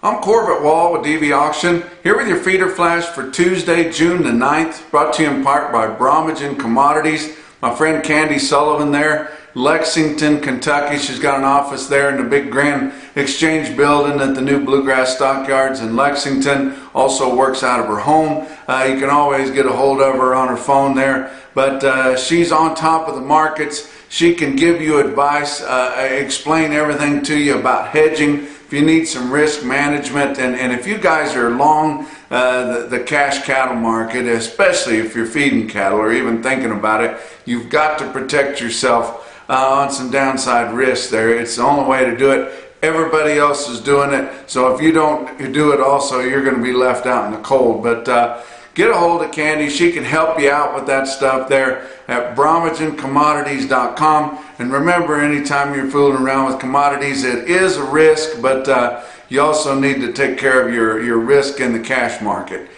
I'm Corbett Wall with DV Auction, here with your feeder flash for Tuesday, June the 9th, brought to you in part by Brommagen Commodities. My friend Candy Sullivan there, Lexington, Kentucky. She's got an office there in the big Grand Exchange building at the new Bluegrass Stockyards in Lexington. Also works out of her home. You can always get a hold of her on her phone there, but she's on top of the markets. She can give you advice, explain everything to you about hedging. If you need some risk management, and if you guys are long the cash cattle market, especially if you're feeding cattle or even thinking about it, you've got to protect yourself on some downside risks there. It's the only way to do it. Everybody else is doing it, so if you don't do it also, you're going to be left out in the cold. But get a hold of Candy. She can help you out with that stuff there at BrommagenCommodities.com. And remember, anytime you're fooling around with commodities, it is a risk, but you also need to take care of your risk in the cash market.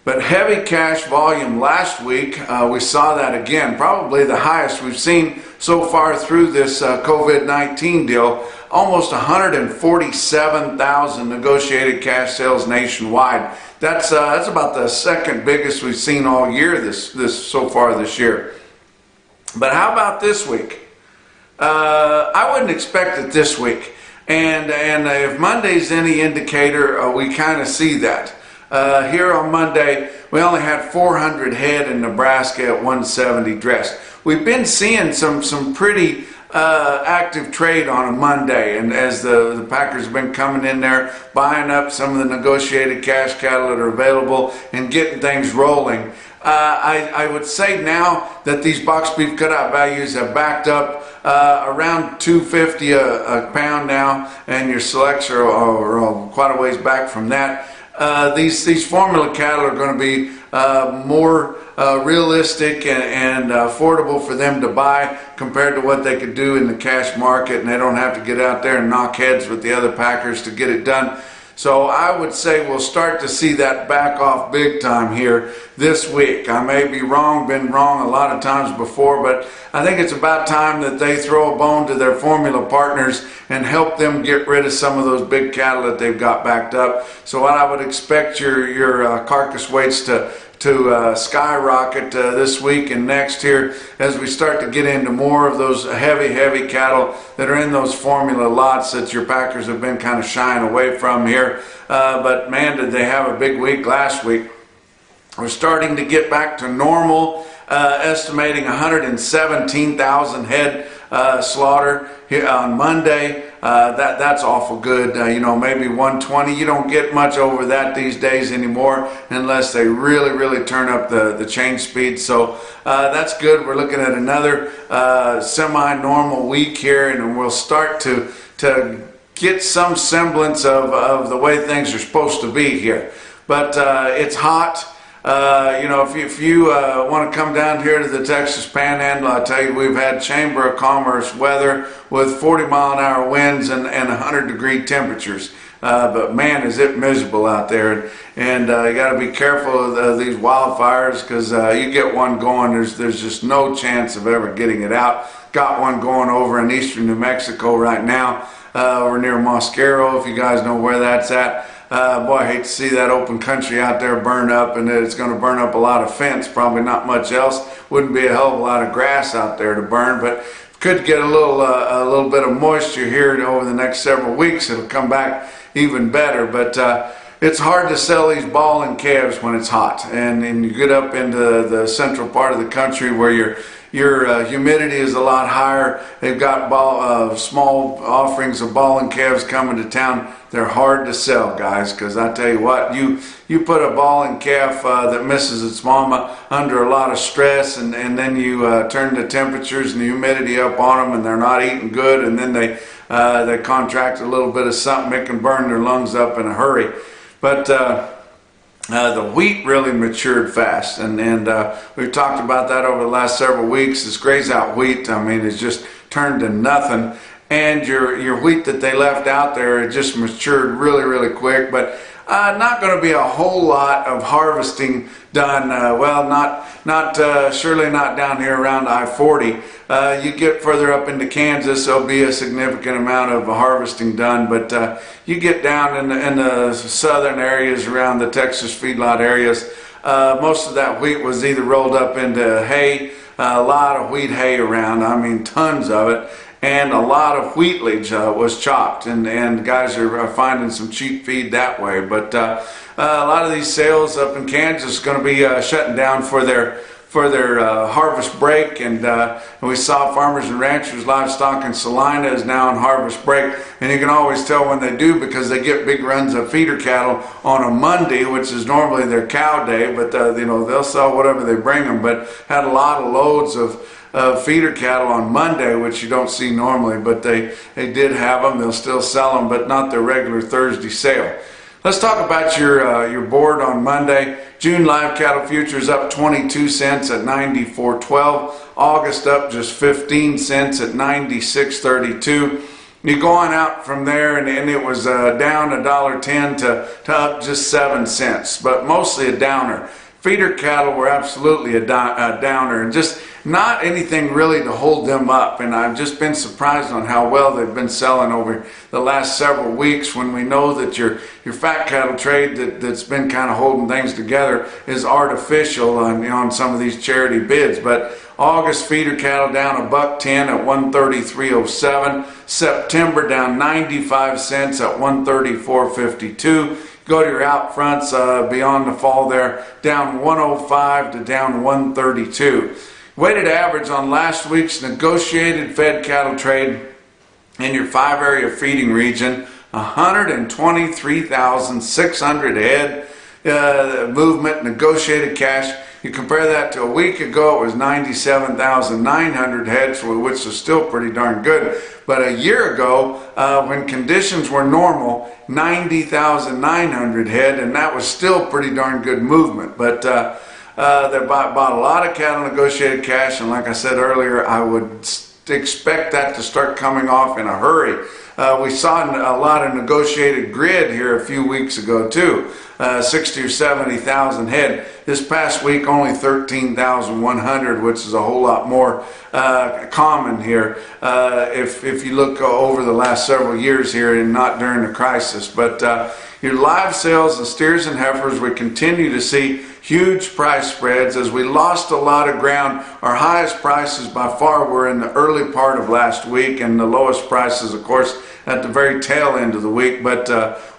But heavy cash volume last week, we saw that again, probably the highest we've seen so far through this COVID-19 deal. Almost 147,000 negotiated cash sales nationwide. That's about the second biggest we've seen all year this so far this year. But how about this week? I wouldn't expect it this week, and if Monday's any indicator, we kind of see that. Here on Monday, we only had 400 head in Nebraska at 170 dressed. We've been seeing some pretty active trade on a Monday, and as the packers have been coming in there, buying up some of the negotiated cash cattle that are available and getting things rolling. I would say now that these box beef cutout values have backed up around $250 a pound now, and your selects are quite a ways back from that. These formula cattle are going to be more realistic and affordable for them to buy compared to what they could do in the cash market, and they don't have to get out there and knock heads with the other packers to get it done. So I would say we'll start to see that back off big time here this week. I may be wrong, been wrong a lot of times before, but I think it's about time that they throw a bone to their formula partners and help them get rid of some of those big cattle that they've got backed up. So I would expect your carcass weights to skyrocket this week and next here as we start to get into more of those heavy cattle that are in those formula lots that your packers have been kind of shying away from here. But man, did they have a big week last week. We're starting to get back to normal, estimating 117,000 head slaughter here on Monday. That's awful good. Maybe 120. You don't get much over that these days anymore unless they really turn up the change speed. So that's good. We're looking at another semi-normal week here, and we'll start to get some semblance of the way things are supposed to be here. But it's hot. If you want to come down here to the Texas Panhandle, I tell you, we've had Chamber of Commerce weather with 40-mile-an-hour winds and 100-degree temperatures. But man, is it miserable out there. And you got to be careful of these wildfires, because you get one going, there's just no chance of ever getting it out. Got one going over in eastern New Mexico right now, over near Mosquero, if you guys know where that's at. Boy, I hate to see that open country out there burn up, and it's going to burn up a lot of fence, probably not much else. Wouldn't be a hell of a lot of grass out there to burn, but could get a little bit of moisture here over the next several weeks. It'll come back even better, but it's hard to sell these ball and calves when it's hot, and you get up into the central part of the country where your humidity is a lot higher. They've got small offerings of ball and calves coming to town. They're hard to sell, guys, because I tell you what, you put a ball and calf that misses its mama under a lot of stress, and then you turn the temperatures and the humidity up on them, and they're not eating good, and then they contract a little bit of something. It can burn their lungs up in a hurry. But the wheat really matured fast, and we've talked about that over the last several weeks. This graze out wheat, I mean, it's just turned to nothing. and your wheat that they left out there, it just matured really, really quick. But not going to be a whole lot of harvesting done. Well, surely not down here around I-40. You get further up into Kansas, there'll be a significant amount of harvesting done. But you get down in the southern areas around the Texas feedlot areas, most of that wheat was either rolled up into hay, a lot of wheat hay around, I mean tons of it. And a lot of wheatleage was chopped, and guys are finding some cheap feed that way. But a lot of these sales up in Kansas are going to be shutting down for their harvest break, and we saw Farmers and Ranchers Livestock in Salina is now on harvest break, and you can always tell when they do because they get big runs of feeder cattle on a Monday, which is normally their cow day, but they'll sell whatever they bring them. But had a lot of loads of feeder cattle on Monday, which you don't see normally, but they did have them. They'll still sell them, but not their regular Thursday sale. Let's talk about your board on Monday. June live cattle futures up 22 cents at 94.12. August up just 15 cents at 96.32. You go on out from there, and it was down $1.10 to up just 7 cents, but mostly a downer. Feeder cattle were absolutely a downer, and just not anything really to hold them up. And I've just been surprised on how well they've been selling over the last several weeks, when we know that your fat cattle trade that's been kind of holding things together is artificial on some of these charity bids. But August feeder cattle down $1.10 at 133.07. September down 95 cents at 134.52. Go to your out fronts beyond the fall there, down 105 to down 132. Weighted average on last week's negotiated fed cattle trade in your 5-area feeding region, 123,600 head movement, negotiated cash. You compare that to a week ago, it was 97,900 heads, which is still pretty darn good. But a year ago, when conditions were normal, 90,900 head, and that was still pretty darn good movement. But they bought a lot of cattle negotiated cash, and like I said earlier, I would expect that to start coming off in a hurry. We saw a lot of negotiated grid here a few weeks ago too, 60 or 70,000 head. This past week only 13,100, which is a whole lot more common here if you look over the last several years here and not during the crisis. But your live sales of steers and heifers, we continue to see huge price spreads as we lost a lot of ground. Our highest prices by far were in the early part of last week, and the lowest prices, of course, at the very tail end of the week. But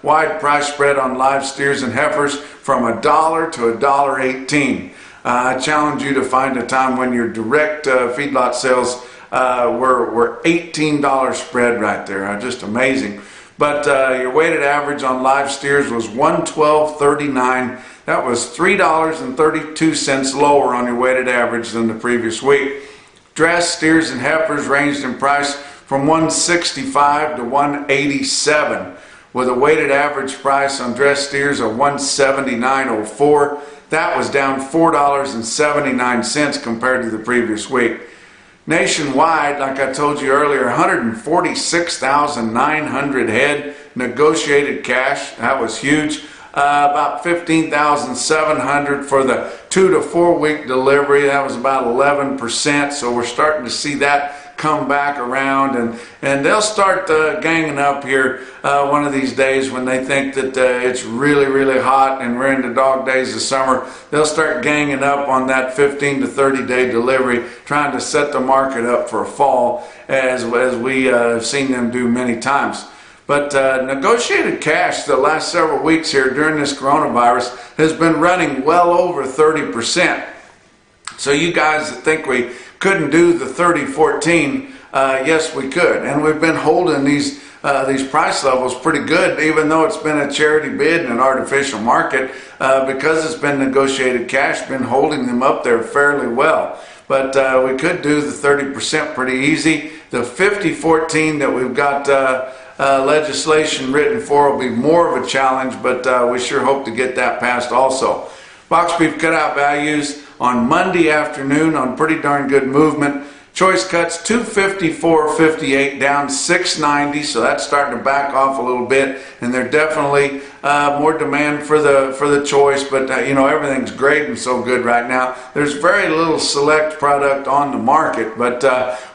wide price spread on live steers and heifers from $1 to $1.18. I challenge you to find a time when your direct feedlot sales were $18 spread right there. Just amazing. But your weighted average on live steers was $112.39. That was $3.32 lower on your weighted average than the previous week. Dressed steers and heifers ranged in price from $165 to $187, with a weighted average price on dressed steers of $179.04. That was down $4.79 compared to the previous week. Nationwide, like I told you earlier, 146,900 head negotiated cash. That was huge. About 15,700 for the 2 to 4 week delivery. That was about 11%. So we're starting to see that come back around, and they'll start ganging up here one of these days when they think that it's really, really hot and we're in the dog days of summer. They'll start ganging up on that 15 to 30 day delivery, trying to set the market up for a fall, as we have seen them do many times. But negotiated cash the last several weeks here during this coronavirus has been running well over 30%. So you guys that think we couldn't do the 30-14, yes we could. And we've been holding these price levels pretty good, even though it's been a charity bid and an artificial market, because it's been negotiated cash, been holding them up there fairly well. But we could do the 30% pretty easy. The 50-14 that we've got legislation written for will be more of a challenge, but we sure hope to get that passed also. Box beef cutout values on Monday afternoon on pretty darn good movement. Choice cuts 254.58 down 690, so that's starting to back off a little bit, and there's definitely more demand for the choice. But you know, everything's great and so good right now. There's very little select product on the market, but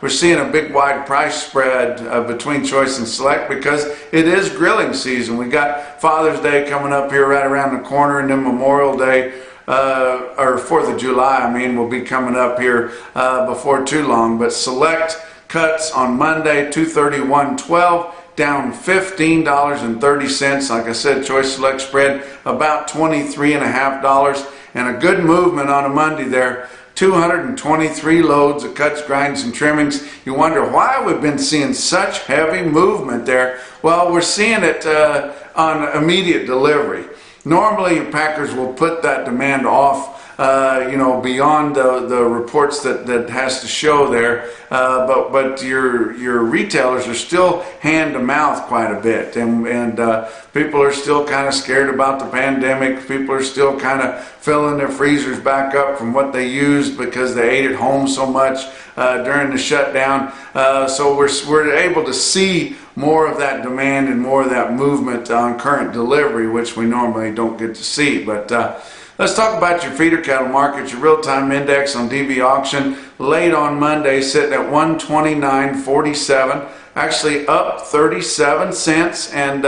we're seeing a big wide price spread between choice and select because it is grilling season. We got Father's Day coming up here right around the corner, and then Memorial Day. Or 4th of July, I mean, will be coming up here before too long. But select cuts on Monday, 231.12, down $15.30. Like I said, choice select spread about $23.50, and a good movement on a Monday there. 223 loads of cuts, grinds, and trimmings. You wonder why we've been seeing such heavy movement there. Well, we're seeing it on immediate delivery. Normally, packers will put that demand off, you know, beyond the reports that has to show there. But your retailers are still hand to mouth quite a bit, and people are still kind of scared about the pandemic. People are still kind of filling their freezers back up from what they used because they ate at home so much during the shutdown. So we're able to see more of that demand and more of that movement on current delivery, which we normally don't get to see. But let's talk about your feeder cattle market. Your real-time index on DV Auction late on Monday sitting at 129.47, actually up 37 cents. And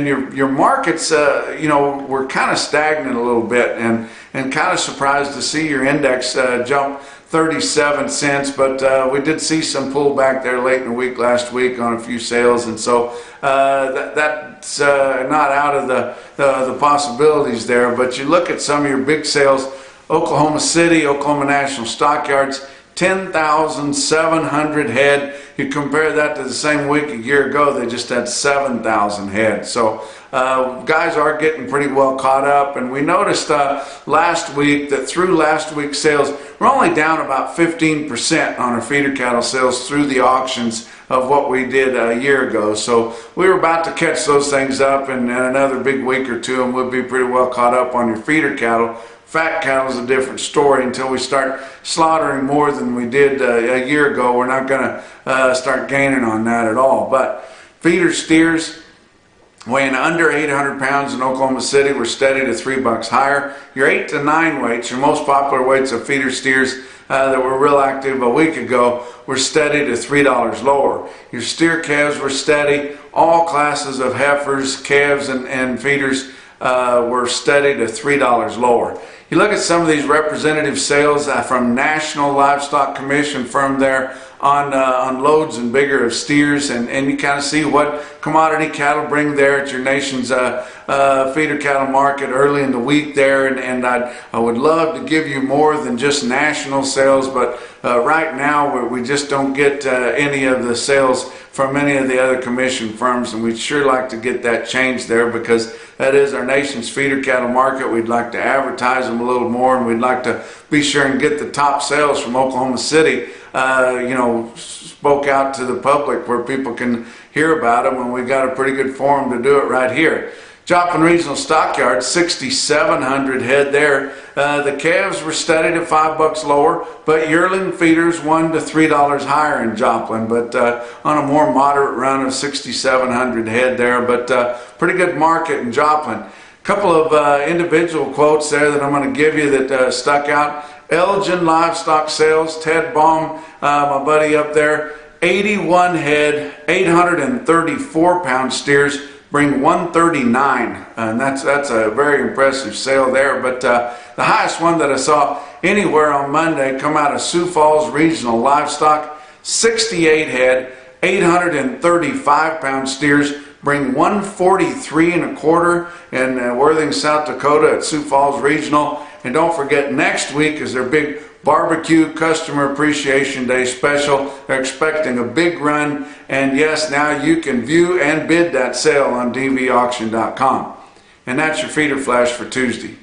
your markets, you know, were kind of stagnant a little bit, and kind of surprised to see your index jump 37 cents, but we did see some pullback there late in the week last week on a few sales, and so that's not out of the possibilities there. But you look at some of your big sales: Oklahoma City, Oklahoma National Stockyards, 10,700 head. You compare that to the same week a year ago, they just had 7,000 head. So guys are getting pretty well caught up, and we noticed last week that through last week's sales, we're only down about 15% on our feeder cattle sales through the auctions of what we did a year ago. So we were about to catch those things up in another big week or two, and we'll be pretty well caught up on your feeder cattle. Fat cattle is a different story. Until we start slaughtering more than we did a year ago, we're not going to start gaining on that at all. But feeder steers weighing under 800 pounds in Oklahoma City were steady to $3 higher. Your 8 to 9 weights, your most popular weights of feeder steers that were real active a week ago, were steady to $3 lower. Your steer calves were steady. All classes of heifers, calves, and feeders were steady to $3 lower. You look at some of these representative sales from National Livestock Commission firm there on loads and bigger of steers, and you kind of see what commodity cattle bring there at your nation's feeder cattle market early in the week there, and I would love to give you more than just national sales, but right now we just don't get any of the sales from any of the other commission firms, and we'd sure like to get that changed there, because that is our nation's feeder cattle market. We'd like to advertise them a little more, and we'd like to be sure and get the top sales from Oklahoma City, you know, spoke out to the public where people can hear about them, and we got a pretty good forum to do it right here. Joplin Regional Stockyards, 6,700 head there. The calves were steady to $5 lower, but yearling feeders $1 to $3 higher in Joplin, but on a more moderate run of 6,700 head there, but pretty good market in Joplin. Couple of individual quotes there that I'm going to give you that stuck out. Elgin Livestock Sales, Ted Baum, my buddy up there, 81 head, 834 pound steers, bring 139, and that's a very impressive sale there. But the highest one that I saw anywhere on Monday come out of Sioux Falls Regional Livestock, 68 head, 835 pound steers, bring 143 and a quarter in Worthing, South Dakota at Sioux Falls Regional. And don't forget, next week is their big Barbecue Customer Appreciation Day special. They're expecting a big run, and yes, now you can view and bid that sale on dvauction.com. And that's your feeder flash for Tuesday.